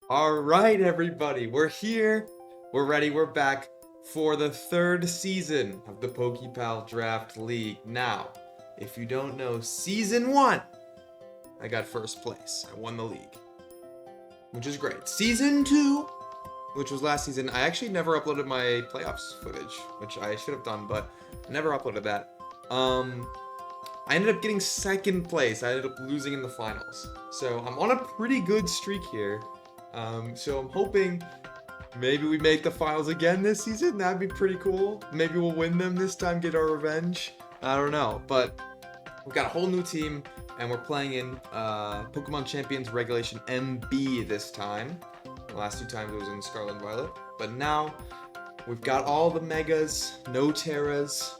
All right, everybody, we're here. We're ready. We're back for the third season of the Pokepal Draft League. Now, if you don't know, season one, I got first place. I won the league, which is great. Season two, which was last season, I actually never uploaded my playoffs footage, which I should have done, but I never uploaded that. I ended up getting second place. I ended up losing in the finals. So I'm on a pretty good streak here. So I'm hoping maybe we make the finals again this season. That'd be pretty cool. Maybe we'll win them this time, get our revenge. I don't know. But we've got a whole new team, and we're playing in Pokemon Champions Regulation MB this time. The last two times it was in Scarlet and Violet. But now we've got all the Megas, no Terras,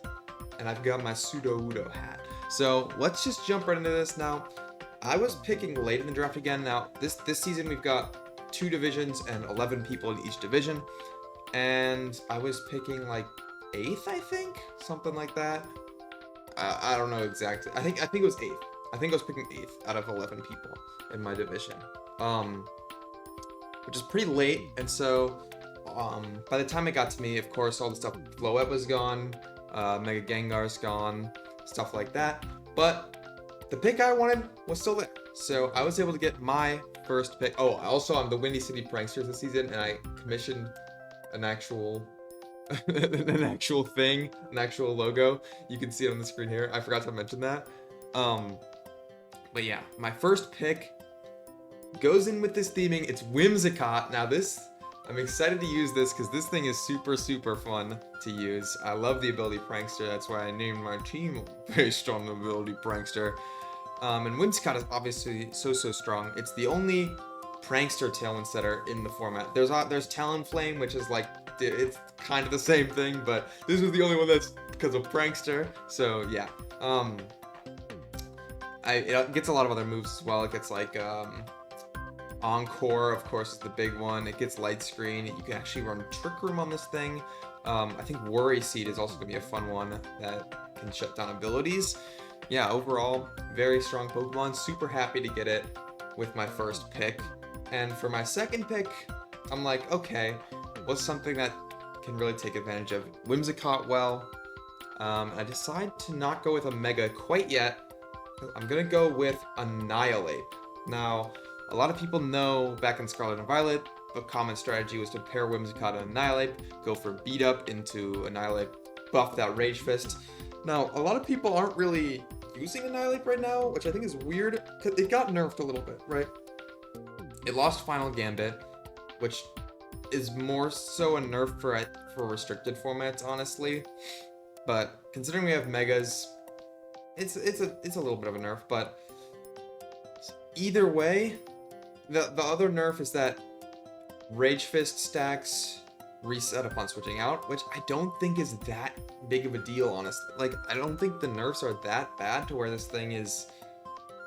and I've got my Pseudo-Udo hat. So let's just jump right into this now. I was picking late in the draft again. Now, this season we've got two divisions and 11 people in each division. And I was picking like 8th, I think? Something like that. I don't know exactly. I think it was 8th. I think I was picking 8th out of 11 people in my division. Which is pretty late, and so by the time it got to me, of course, all the stuff, Floette was gone, Mega Gengar's gone, stuff like that. But the pick I wanted was still there. So I was able to get my first pick. Oh, also I'm the Windy City Pranksters this season, and I commissioned an actual an actual thing, an actual logo. You can see it on the screen here. I forgot to mention that. But yeah, my first pick goes in with this theming. It's Whimsicott. Now I'm excited to use this because this thing is super, super fun to use. I love the ability Prankster. That's why I named my team based on the ability Prankster. And Whimsicott is obviously so strong. It's the only Prankster Tailwind setter in the format. There's Talonflame, which is like, it's kind of the same thing, but this was the only one that's because of Prankster. So yeah. It gets a lot of other moves as well. It gets like Encore, of course, is the big one. It gets Light Screen. You can actually run Trick Room on this thing. I think Worry Seed is also going to be a fun one that can shut down abilities. Yeah, overall, very strong Pokemon. Super happy to get it with my first pick. And for my second pick, I'm like, okay, what's something that can really take advantage of Whimsicott well? I decide to not go with a Mega quite yet. I'm going to go with Annihilate. Now, a lot of people know back in Scarlet and Violet, the common strategy was to pair Whimsicott and Annihilate, go for beat up into Annihilate, buff that Rage Fist. Now, a lot of people aren't really using Annihilate right now, which I think is weird, because it got nerfed a little bit, right? It lost Final Gambit, which is more so a nerf for restricted formats, honestly. But considering we have Megas, it's a little bit of a nerf, but either way, the other nerf is that Rage Fist stacks reset upon switching out, which I don't think is that big of a deal, honestly. Like, I don't think the nerfs are that bad to where this thing is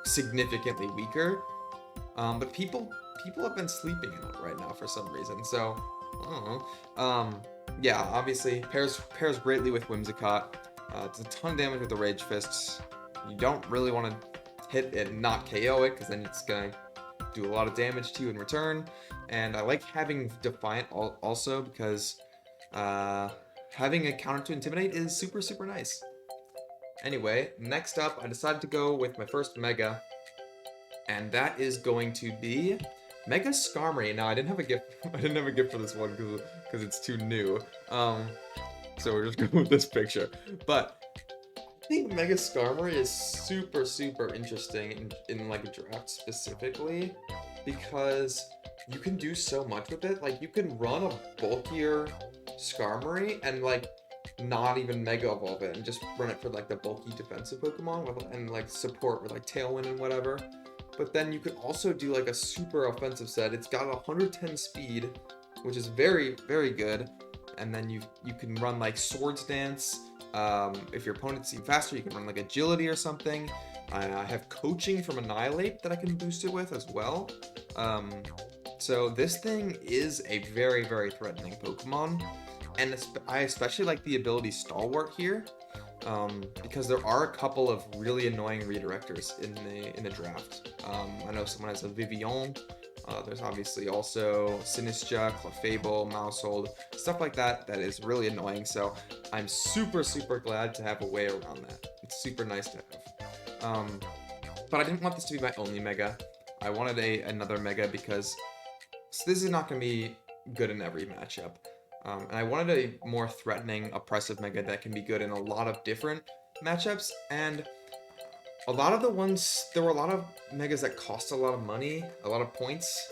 significantly weaker. But people have been sleeping in it right now for some reason, so I don't know. Yeah, obviously pairs greatly with Whimsicott. It's a ton of damage with the Rage Fists. You don't really want to hit it and not KO it, because then it's gonna do a lot of damage to you in return. And I like having Defiant also because having a counter to Intimidate is super nice. Anyway, next up, I decided to go with my first Mega, and that is going to be Mega Skarmory. Now, I didn't have a gift. I didn't have a gift for this one because it's too new. So we're just going with this picture. But I think Mega Skarmory is super interesting in like a draft specifically, because you can do so much with it. Like, you can run a bulkier Skarmory and like not even Mega Evolve it and just run it for like the bulky defensive Pokemon and like support with like Tailwind and whatever. But then you could also do like a super offensive set. It's got 110 speed, which is very good. And then you can run like Swords Dance. If your opponent seems faster, you can run like Agility or something. I have Coaching from Annihilate that I can boost it with as well. So this thing is a very threatening Pokemon. And I especially like the ability Stalwart here, because there are a couple of really annoying redirectors in the draft. I know someone has a Vivian, There's obviously also Sinistra, Clefable, Mousehold, stuff like that that is really annoying. So I'm super, super glad to have a way around that. It's super nice to have. But I didn't want this to be my only Mega. I wanted another Mega because this is not going to be good in every matchup. And I wanted a more threatening, oppressive Mega that can be good in a lot of different matchups. And a lot of the ones, there were a lot of Megas that cost a lot of money, a lot of points,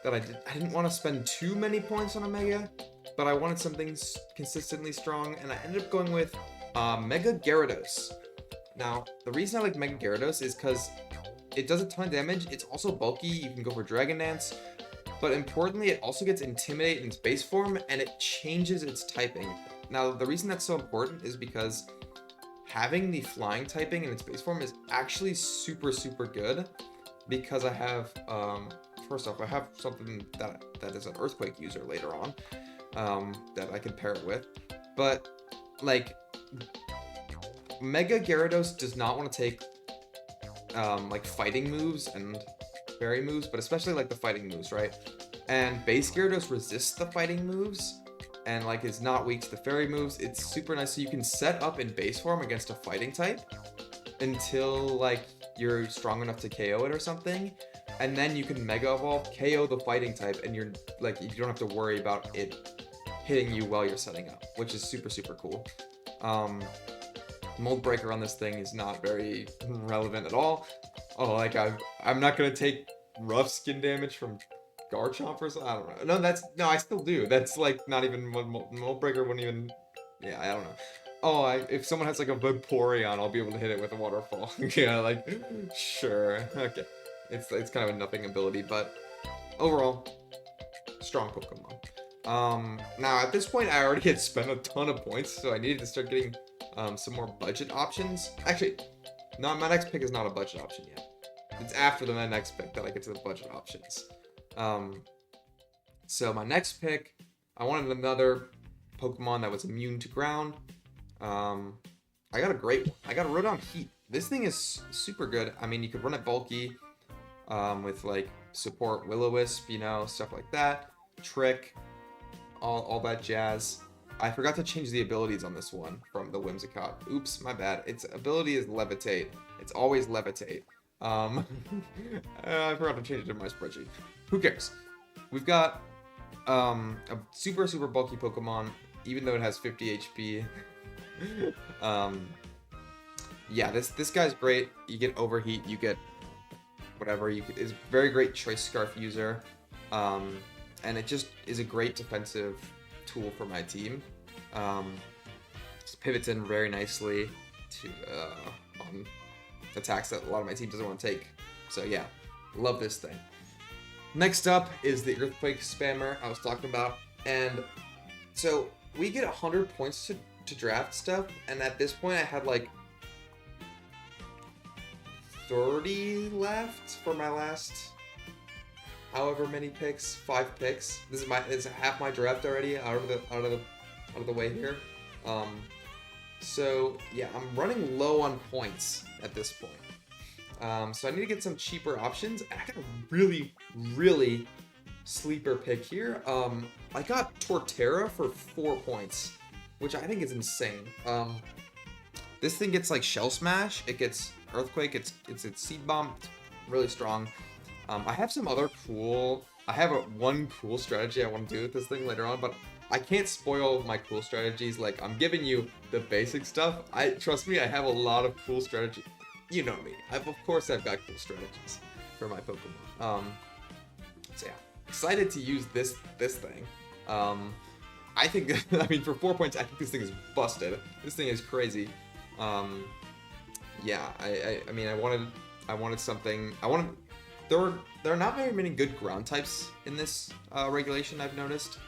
that I didn't want to spend too many points on a Mega, but I wanted something consistently strong, and I ended up going with Mega Gyarados. Now, the reason I like Mega Gyarados is because it does a ton of damage, it's also bulky, you can go for Dragon Dance, but importantly, it also gets Intimidate in its base form, and it changes its typing. Now, the reason that's so important is because having the flying typing in its base form is actually super, super good, because I have, first off, I have something that is an Earthquake user later on, that I can pair it with, but, like, Mega Gyarados does not want to take, like, fighting moves and fairy moves, but especially, like, the fighting moves, right? And base Gyarados resists the fighting moves, and, like, is not weak to the fairy moves. It's super nice, so you can set up in base form against a fighting type until, like, you're strong enough to KO it or something, and then you can Mega Evolve, KO the fighting type, and you're, like, you don't have to worry about it hitting you while you're setting up, which is super, super cool. Mold Breaker on this thing is not very relevant at all. Oh, like, I'm not gonna take rough skin damage from Garchomp or something? I don't know. No, I still do. That's, like, not even, Mold Breaker wouldn't even, yeah, I don't know. Oh, if someone has, like, a Vaporeon, I'll be able to hit it with a Waterfall. Yeah, like, sure, okay. It's kind of a nothing ability, but overall, strong Pokemon. Now, at this point, I already had spent a ton of points, so I needed to start getting some more budget options. Actually, no, my next pick is not a budget option yet. It's after my next pick that I get to the budget options. So my next pick, I wanted another Pokemon that was immune to ground. I got a great one. I got a Rodon Heat. This thing is super good. I mean, you could run it bulky, with, like, support Will-O-Wisp, you know, stuff like that. Trick, all that jazz. I forgot to change the abilities on this one from the Whimsicott. Oops, my bad. Its ability is Levitate. It's always Levitate. I forgot to change it in my spreadsheet. Who cares? We've got a super, super bulky Pokemon, even though it has 50 HP. Yeah, this guy's great. You get Overheat, you get whatever. It's a very great Choice Scarf user. And it just is a great defensive tool for my team. Just pivots in very nicely to on attacks that a lot of my team doesn't want to take. So yeah, love this thing. Next up is the Earthquake Spammer I was talking about, and so we get 100 points to draft stuff, and at this point I had like 30 left for my last however many picks, 5 picks. This is half my draft already out of the way here. So yeah, I'm running low on points at this point. So I need to get some cheaper options. I got a really, really sleeper pick here. I got Torterra for 4 points, which I think is insane. This thing gets like Shell Smash, it gets Earthquake, it's Seed Bomb, it's really strong. I have some other cool, one cool strategy I want to do with this thing later on, but I can't spoil my cool strategies. Like, I'm giving you the basic stuff. Trust me, I have a lot of cool strategies. You know me. Of course I've got cool strategies for my Pokemon. So yeah, excited to use this thing. I think, I mean, for 4 points, I think this thing is busted. This thing is crazy. Yeah, I mean, I wanted something. There are not very many good ground types in this regulation, I've noticed.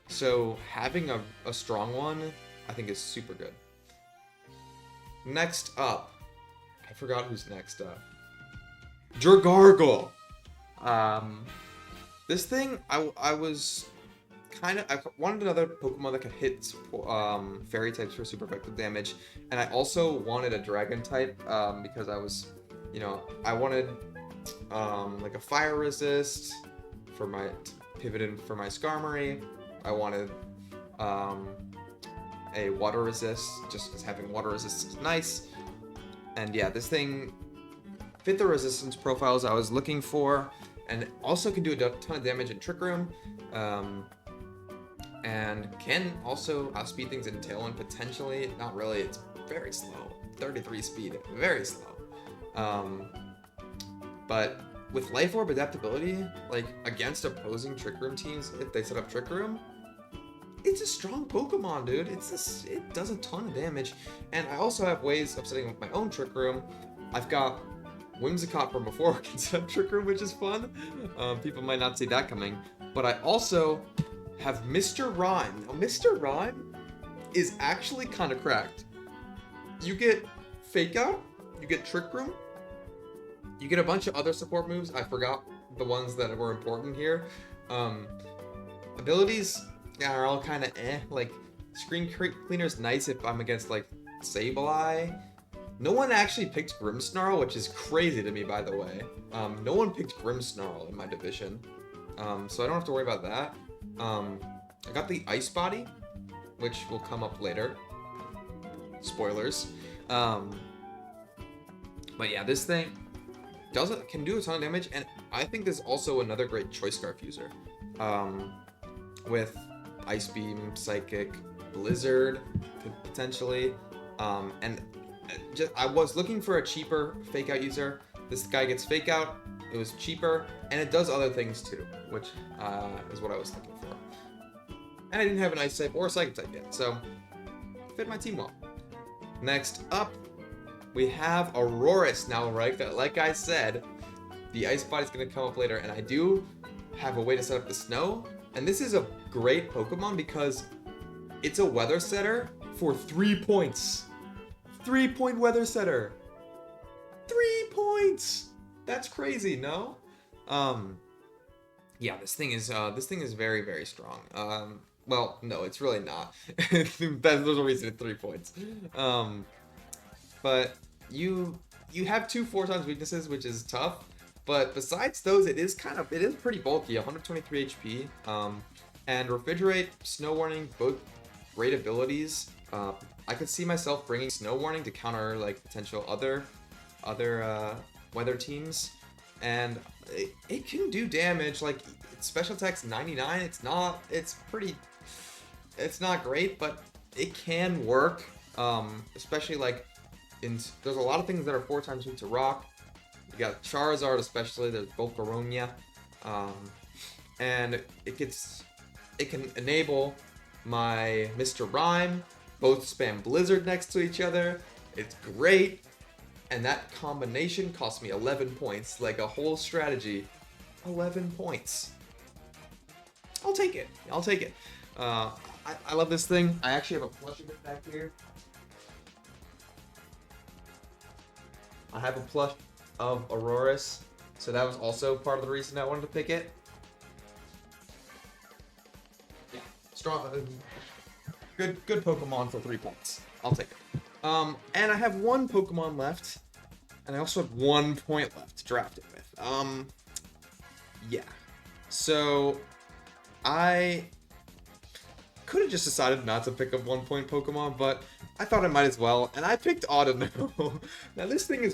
So having a strong one, I think is super good. Next up, I forgot who's next up. Dragargle! This thing, I wanted another Pokemon that could hit fairy types for super effective damage, and I also wanted a dragon type, because I was, I wanted like a fire resist for my pivot in for my Skarmory. I wanted a water resist, just because having water resist is nice. And yeah, this thing fit the resistance profiles I was looking for, and also can do a ton of damage in Trick Room, and can also outspeed things in Tailwind potentially. Not really, it's very slow. 33 speed, very slow. But with Life Orb adaptability, like against opposing Trick Room teams, if they set up Trick Room, it's a strong Pokemon, dude. It does a ton of damage, and I also have ways of setting up my own Trick Room. I've got Whimsicott from before can set up Trick Room, which is fun. People might not see that coming, but I also have Mr. Rhyme. Now, Mr. Rhyme is actually kind of cracked. You get Fake Out, you get Trick Room, you get a bunch of other support moves. I forgot the ones that were important here. Abilities are all kind of eh. Like, Screen Cleaner's nice if I'm against, like, Sableye. No one actually picked Grimmsnarl, which is crazy to me, by the way. No one picked Grimmsnarl in my division. So I don't have to worry about that. I got the Ice Body, which will come up later. Spoilers. But yeah, this thing can do a ton of damage, and I think this is also another great Choice Scarf user. With Ice Beam, Psychic, Blizzard, potentially. And I was looking for a cheaper Fake Out user. This guy gets Fake Out. It was cheaper, and it does other things too, which is what I was looking for. And I didn't have an Ice type or a Psychic type yet, so fit my team well. Next up, we have Aurorus. Now, right, like I said, the Ice Body is going to come up later, and I do have a way to set up the Snow. And this is a great Pokemon because it's a Weather Setter for 3 points. 3-point Weather Setter. 3 points. That's crazy, no? Yeah, this thing is very, very strong. Well, no, it's really not. There's a reason it's 3 points. But you have 2 4x weaknesses, which is tough. But besides those, it is pretty bulky, 123 HP. And Refrigerate, Snow Warning, both great abilities. I could see myself bringing Snow Warning to counter like potential other weather teams, and it can do damage. Like special attack's 99. It's not great, but it can work. Especially like there's a lot of things that are 4x weak to rock. You got Charizard, especially. There's Volcaronia, and it can enable my Mr. Rhyme. Both spam Blizzard next to each other. It's great. And that combination cost me 11 points. Like a whole strategy. 11 points. I'll take it. I love this thing. I actually have a plush of it back here. I have a plush of Aurorus. So that was also part of the reason I wanted to pick it. Yeah. Strong. Good Pokemon for 3 points. I'll take it. And I have 1 Pokemon left, and I also have 1 point left to draft it with. Yeah. So I could have just decided not to pick a 1 point Pokemon, but I thought I might as well, and I picked Audino. Now this thing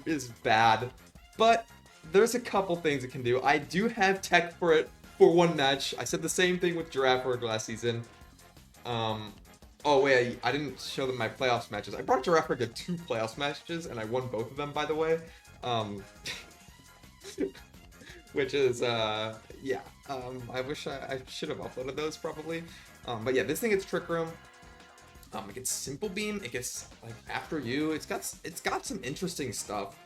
is bad, but there's a couple things it can do. I do have tech for it for 1 match. I said the same thing with Girafford last season. Oh wait, I didn't show them my playoffs matches. I brought Girafford to 2 playoffs matches, and I won both of them, by the way. Which is, yeah. I wish I should have uploaded those, probably. But yeah, this thing gets Trick Room. It gets Simple Beam. It gets, like, After You. It's got some interesting stuff.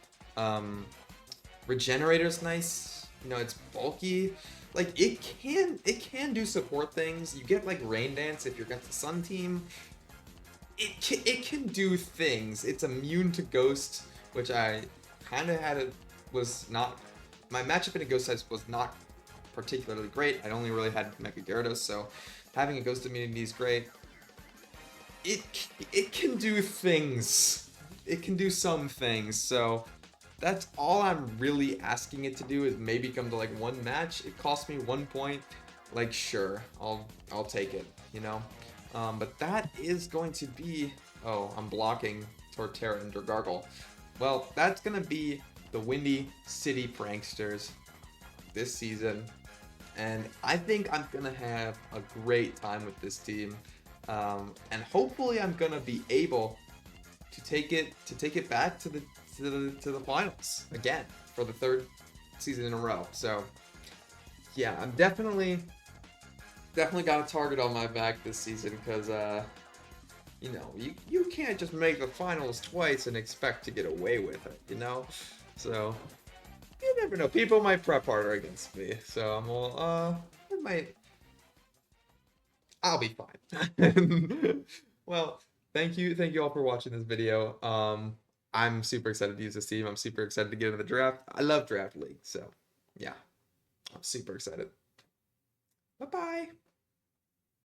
Regenerator's nice. You know, it's bulky. Like, it can do support things. You get, like, Rain Dance if you're against the Sun team. It can do things. It's immune to Ghost, which I kind of my matchup in a Ghost type was not particularly great. I only really had Mega Gyarados, so having a Ghost immunity is great. It can do things. It can do some things, so that's all I'm really asking it to do is maybe come to like one match. It costs me 1 point. Like, sure, I'll take it, you know. But that is going to be. Oh, I'm blocking Torterra and Dragargle. Well, that's gonna be the Windy City Pranksters this season, and I think I'm gonna have a great time with this team, and hopefully I'm gonna be able to take it back to the finals again for the third season in a row. So yeah, I'm definitely got a target on my back this season because you can't just make the finals twice and expect to get away with it, you know. So you never know. People might prep harder against me, so I'm all it might. I'll be fine. Well, thank you all for watching this video. I'm super excited to use this team. I'm super excited to get into the draft. I love Draft League, so yeah, I'm super excited. Bye bye.